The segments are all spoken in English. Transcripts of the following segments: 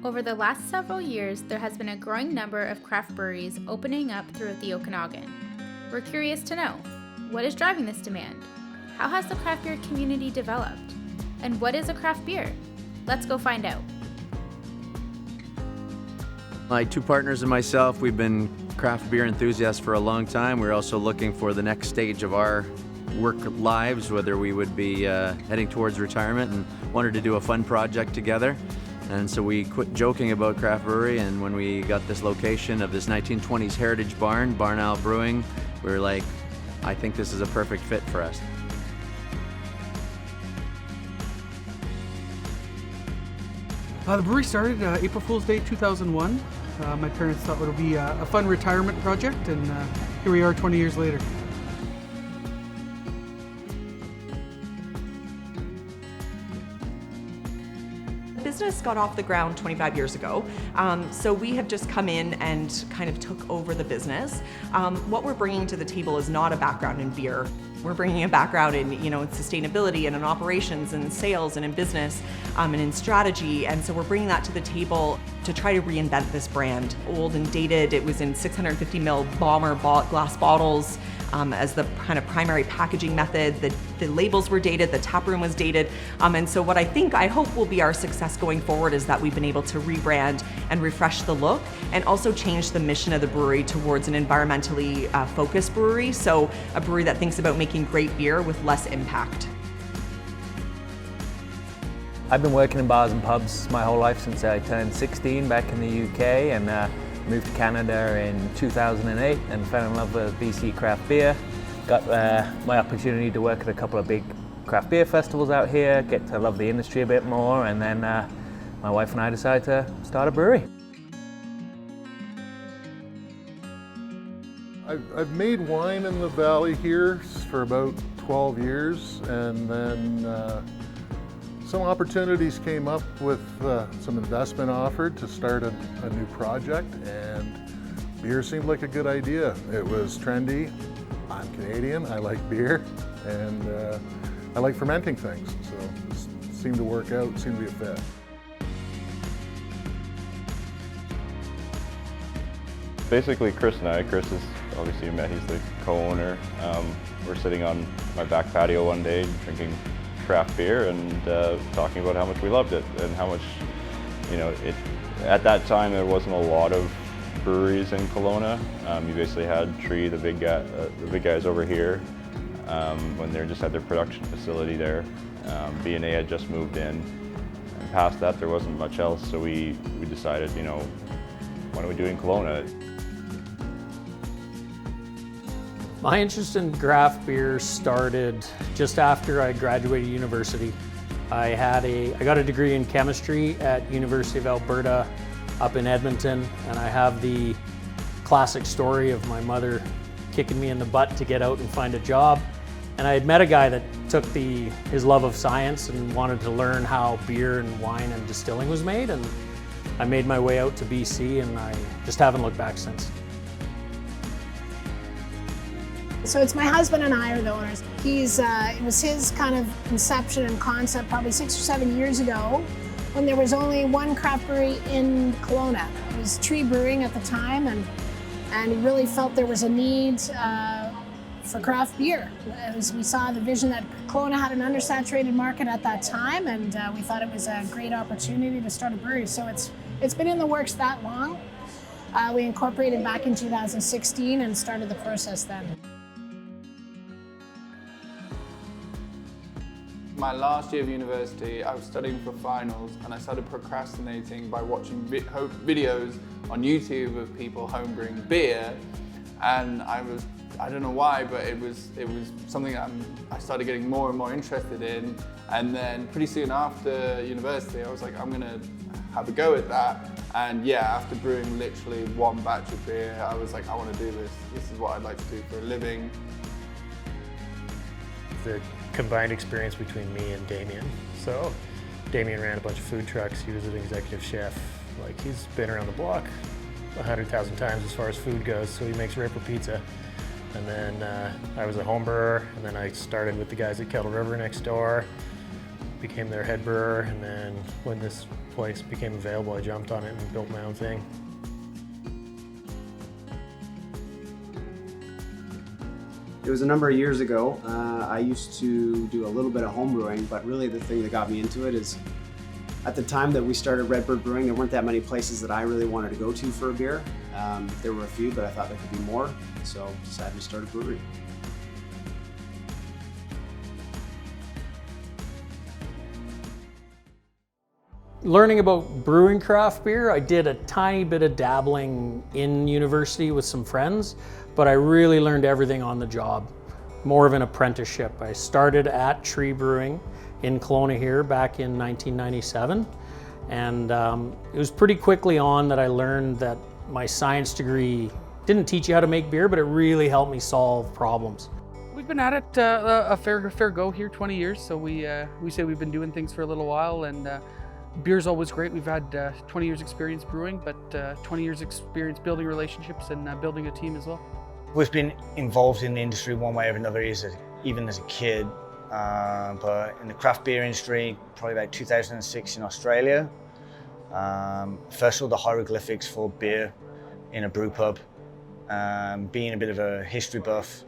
Over the last several years, there has been a growing number of craft breweries opening up throughout the Okanagan. We're curious to know, what is driving this demand? How has the craft beer community developed? And what is a craft beer? Let's go find out. My two partners and myself, we've been craft beer enthusiasts for a long time. We're also looking for the next stage of our work lives, whether we would be heading towards retirement, and wanted to do a fun project together. And so we quit joking about craft brewery, and when we got this location of this 1920s heritage barn, Barn Owl Brewing, we were like, I think this is a perfect fit for us. The brewery started April Fool's Day 2001. My parents thought it would be a fun retirement project, and here we are 20 years later. The business got off the ground 25 years ago, so we have just come in and kind of took over the business. What we're bringing to the table is not a background in beer. We're bringing a background in, in sustainability and in operations and in sales and in business and in strategy. And so we're bringing that to the table to try to reinvent this brand. Old and dated, it was in 650 ml bomber glass bottles as the kind of primary packaging method. The labels were dated, the tap room was dated. And so what I hope will be our success going forward is that we've been able to rebrand and refresh the look and also change the mission of the brewery towards an environmentally focused brewery. So a brewery that thinks about making great beer with less impact. I've been working in bars and pubs my whole life since I turned 16 back in the UK, and moved to Canada in 2008 and fell in love with BC craft beer. Got my opportunity to work at a couple of big craft beer festivals out here, get to love the industry a bit more, and then my wife and I decided to start a brewery. I've made wine in the valley here for about 12 years, and then some opportunities came up with some investment offered to start a new project, and beer seemed like a good idea. It was trendy. I'm Canadian, I like beer, and I like fermenting things, so it seemed to work out, seemed to be a fit. Basically, Chris is, obviously you met, he's the co-owner. We're sitting on my back patio one day drinking craft beer and talking about how much we loved it and how much, at that time there wasn't a lot of breweries in Kelowna. You basically had Tree, the big guys over here, when they just had their production facility there. B&A had just moved in, and past that there wasn't much else, so we decided, what are we doing in Kelowna? My interest in craft beer started just after I graduated university. I got a degree in chemistry at University of Alberta up in Edmonton, and I have the classic story of my mother kicking me in the butt to get out and find a job. And I had met a guy that took his love of science and wanted to learn how beer and wine and distilling was made, and I made my way out to BC, and I just haven't looked back since. So it's my husband and I are the owners. It was his kind of conception and concept probably 6 or 7 years ago when there was only one craft brewery in Kelowna. It was Tree Brewing at the time, and he really felt there was a need for craft beer. We saw the vision that Kelowna had an undersaturated market at that time, and we thought it was a great opportunity to start a brewery. So it's been in the works that long. We incorporated back in 2016 and started the process then. My last year of university, I was studying for finals, and I started procrastinating by watching videos on YouTube of people homebrewing beer, and I don't know why, but it was something that I started getting more and more interested in. And then pretty soon after university, I was like, I'm gonna have a go at that. And yeah, after brewing literally one batch of beer, I was like, I want to do this. This is what I'd like to do for a living. The combined experience between me and Damien. So Damien ran a bunch of food trucks. He was an executive chef. Like, he's been around the block 100,000 times as far as food goes. So he makes Ripper Pizza. And then I was a home brewer, and then I started with the guys at Kettle River next door. became their head brewer, and then when this place became available, I jumped on it and built my own thing. It was a number of years ago. I used to do a little bit of home brewing, but really the thing that got me into it is at the time that we started Redbird Brewing, there weren't that many places that I really wanted to go to for a beer. There were a few, but I thought there could be more, so decided to start a brewery. Learning about brewing craft beer, I did a tiny bit of dabbling in university with some friends, but I really learned everything on the job. More of an apprenticeship. I started at Tree Brewing in Kelowna here back in 1997, and it was pretty quickly on that I learned that my science degree didn't teach you how to make beer, but it really helped me solve problems. We've been at it a fair go here, 20 years, so we say we've been doing things for a little while, and beer's always great. We've had 20 years experience brewing, but 20 years experience building relationships and building a team as well. We've been involved in the industry one way or another, even as a kid, but in the craft beer industry, probably about 2006 in Australia. First saw the hieroglyphics for beer in a brew pub. Being a bit of a history buff,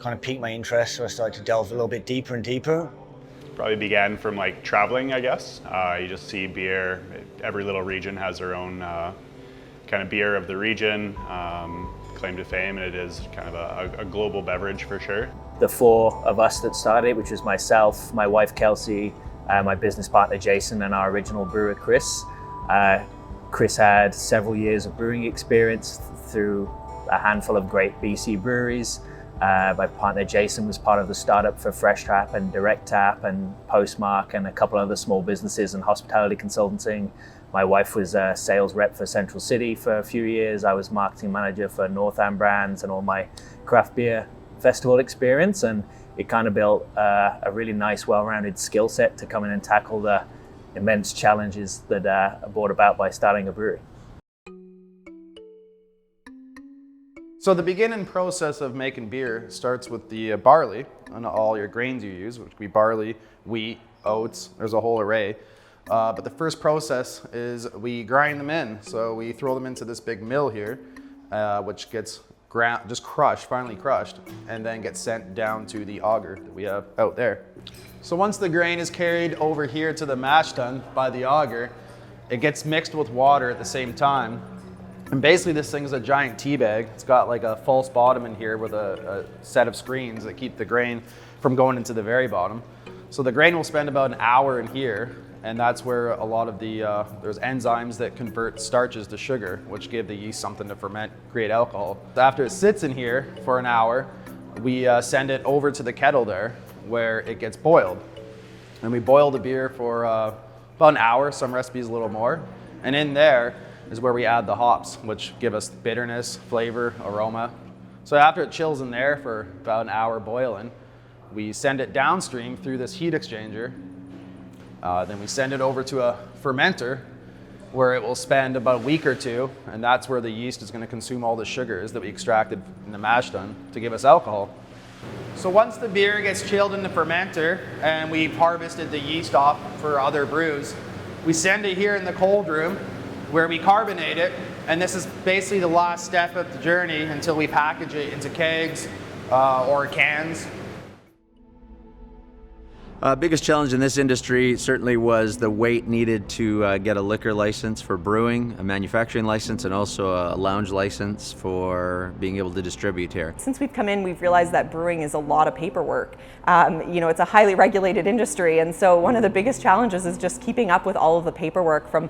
kind of piqued my interest, so I started to delve a little bit deeper and deeper. Probably began from like traveling, I guess. You just see beer, every little region has their own kind of beer of the region, claim to fame, and it is kind of a global beverage for sure. The four of us that started it, which was myself, my wife Kelsey, my business partner Jason, and our original brewer Chris. Chris had several years of brewing experience through a handful of great BC breweries. My partner Jason was part of the startup for Fresh Tap and Direct Tap and Postmark and a couple other small businesses and hospitality consulting. My wife was a sales rep for Central City for a few years. I was marketing manager for Northam Brands and all my craft beer festival experience, and it kind of built a really nice, well-rounded skill set to come in and tackle the immense challenges that are brought about by starting a brewery. So the beginning process of making beer starts with the barley and all your grains you use, which could be barley, wheat, oats, there's a whole array. But the first process is we grind them in. So we throw them into this big mill here, which gets just crushed, finely crushed, and then gets sent down to the auger that we have out there. So once the grain is carried over here to the mash tun by the auger, it gets mixed with water at the same time. And basically this thing is a giant tea bag. It's got like a false bottom in here with a set of screens that keep the grain from going into the very bottom. So the grain will spend about an hour in here, and that's where a lot of the, there's enzymes that convert starches to sugar, which give the yeast something to ferment, create alcohol. After it sits in here for an hour, we send it over to the kettle there, where it gets boiled. And we boil the beer for about an hour, some recipes a little more. And in there is where we add the hops, which give us bitterness, flavor, aroma. So after it chills in there for about an hour boiling, we send it downstream through this heat exchanger. Then we send it over to a fermenter where it will spend about a week or two, and that's where the yeast is going to consume all the sugars that we extracted in the mash tun to give us alcohol. So once the beer gets chilled in the fermenter and we've harvested the yeast off for other brews, we send it here in the cold room where we carbonate it, and this is basically the last step of the journey until we package it into kegs or cans. Biggest challenge in this industry certainly was the wait needed to get a liquor license for brewing, a manufacturing license, and also a lounge license for being able to distribute here. Since we've come in, we've realized that brewing is a lot of paperwork. It's a highly regulated industry, and so one of the biggest challenges is just keeping up with all of the paperwork from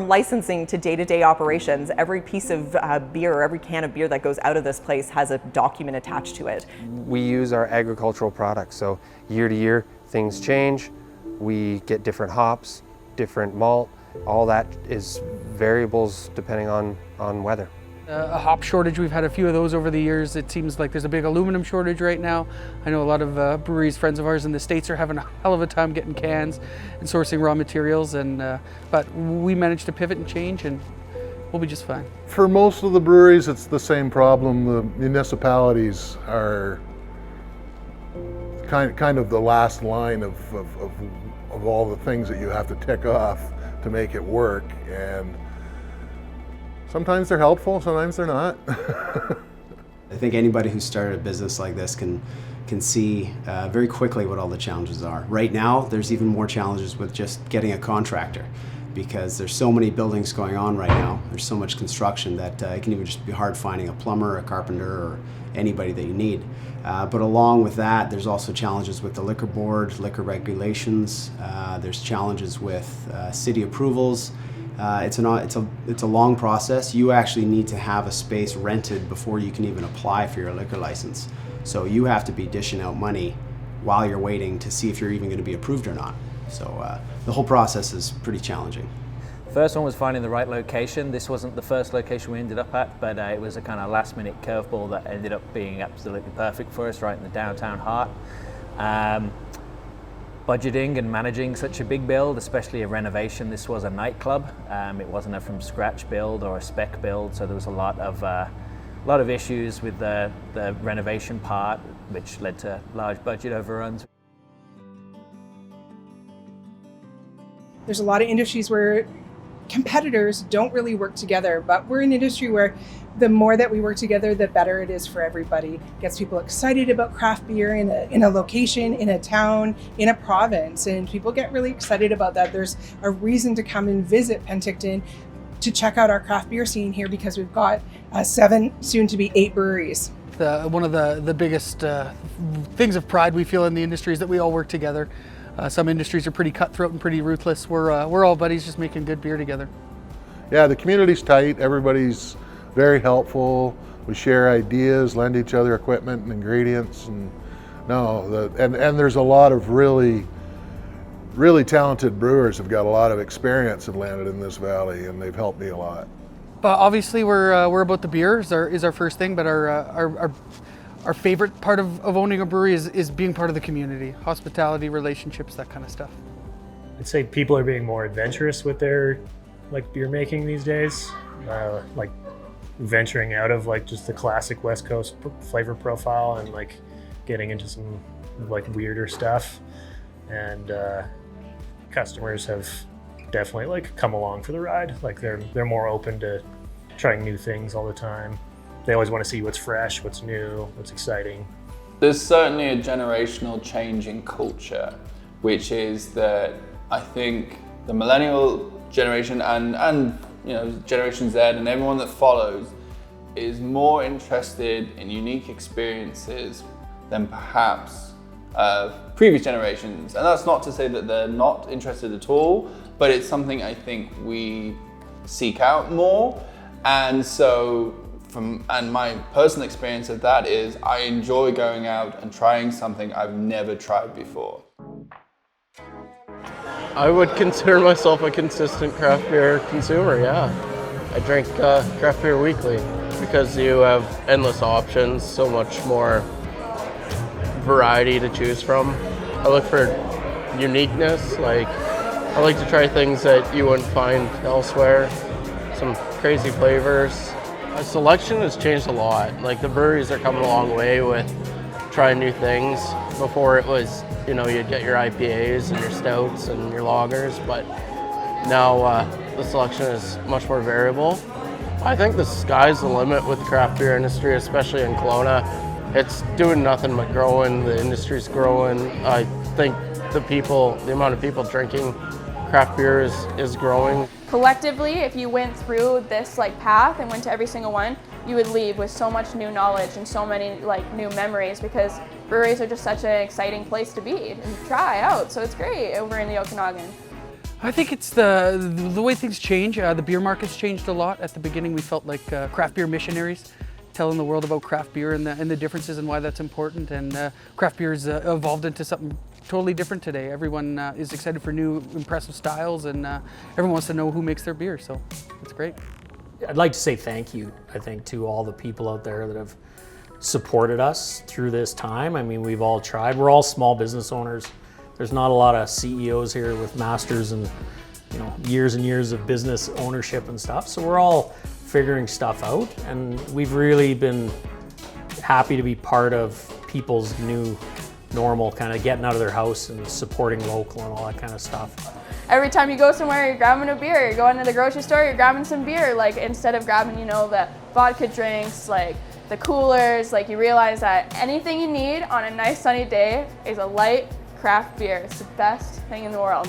licensing to day-to-day operations. Every piece of beer or every can of beer that goes out of this place has a document attached to it. We use our agricultural products, so year to year, things change. We get different hops, different malt. All that is variables depending on weather. A hop shortage, we've had a few of those over the years. It seems like there's a big aluminum shortage right now. I know a lot of breweries, friends of ours in the States, are having a hell of a time getting cans and sourcing raw materials, but we managed to pivot and change, and we'll be just fine. For most of the breweries, it's the same problem. The municipalities are kind of the last line of of all the things that you have to tick off to make it work, and sometimes they're helpful, sometimes they're not. I think anybody who started a business like this can see very quickly what all the challenges are. Right now, there's even more challenges with just getting a contractor, because there's so many buildings going on right now. There's so much construction that it can even just be hard finding a plumber, a carpenter, or anybody that you need. But along with that, there's also challenges with the liquor board, liquor regulations. There's challenges with city approvals. It's a long process. You actually need to have a space rented before you can even apply for your liquor license. So you have to be dishing out money while you're waiting to see if you're even going to be approved or not. So the whole process is pretty challenging. First one was finding the right location. This wasn't the first location we ended up at, but it was a kind of last minute curveball that ended up being absolutely perfect for us, right in the downtown heart. Budgeting and managing such a big build, especially a renovation. This was a nightclub. It wasn't a from scratch build or a spec build, so there was a lot of issues with the renovation part, which led to large budget overruns. There's a lot of industries where competitors don't really work together, but we're an industry where the more that we work together, the better it is for everybody. It gets people excited about craft beer in a location, in a town, in a province, and people get really excited about that. There's a reason to come and visit Penticton to check out our craft beer scene here, because we've got 7, soon to be 8 breweries. One of the biggest things of pride we feel in the industry is that we all work together. Some industries are pretty cutthroat and pretty ruthless. We're all buddies just making good beer together. Yeah, the community's tight. Everybody's very helpful. We share ideas, lend each other equipment and ingredients, and and there's a lot of really talented brewers who've got a lot of experience and landed in this valley, and they've helped me a lot. But obviously we're about the beer is our first thing, but our favorite part of owning a brewery is being part of the community, hospitality, relationships, that kind of stuff. I'd say people are being more adventurous with their beer making these days, like venturing out of just the classic West Coast flavor profile and getting into some weirder stuff. And customers have definitely come along for the ride. They're more open to trying new things all the time. They always want to see what's fresh, what's new, what's exciting. There's certainly a generational change in culture, which is that I think the millennial generation and Generation Z and everyone that follows is more interested in unique experiences than perhaps previous generations. And that's not to say that they're not interested at all, but it's something I think we seek out more. And so and my personal experience of that is I enjoy going out and trying something I've never tried before. I would consider myself a consistent craft beer consumer, yeah. I drink craft beer weekly because you have endless options, so much more variety to choose from. I look for uniqueness, I like to try things that you wouldn't find elsewhere, some crazy flavors. The selection has changed a lot. The breweries are coming a long way with trying new things. Before it was, you'd get your IPAs and your stouts and your lagers, but now the selection is much more variable. I think the sky's the limit with the craft beer industry, especially in Kelowna. It's doing nothing but growing. The industry's growing. I think the amount of people drinking craft beer is growing. Collectively, if you went through this path and went to every single one, you would leave with so much new knowledge and so many new memories, because breweries are just such an exciting place to be and try out. So it's great over in the Okanagan. I think it's the way things change. The beer market's changed a lot. At the beginning, we felt like craft beer missionaries, telling the world about craft beer and the differences and why that's important. And craft beer has evolved into something totally different today. Everyone is excited for new, impressive styles, and everyone wants to know who makes their beer. So it's great. I'd like to say thank you, I think, to all the people out there that have supported us through this time. I mean, we've all tried. We're all small business owners. There's not a lot of CEOs here with masters and years and years of business ownership and stuff. So we're all figuring stuff out, and we've really been happy to be part of people's new normal, kind of getting out of their house and supporting local and all that kind of stuff. Every time you go somewhere, you're grabbing a beer. You're going to the grocery store, you're grabbing some beer. Like, instead of grabbing, you know, the vodka drinks, like the coolers, like, you realize that anything you need on a nice sunny day is a light craft beer. It's the best thing in the world.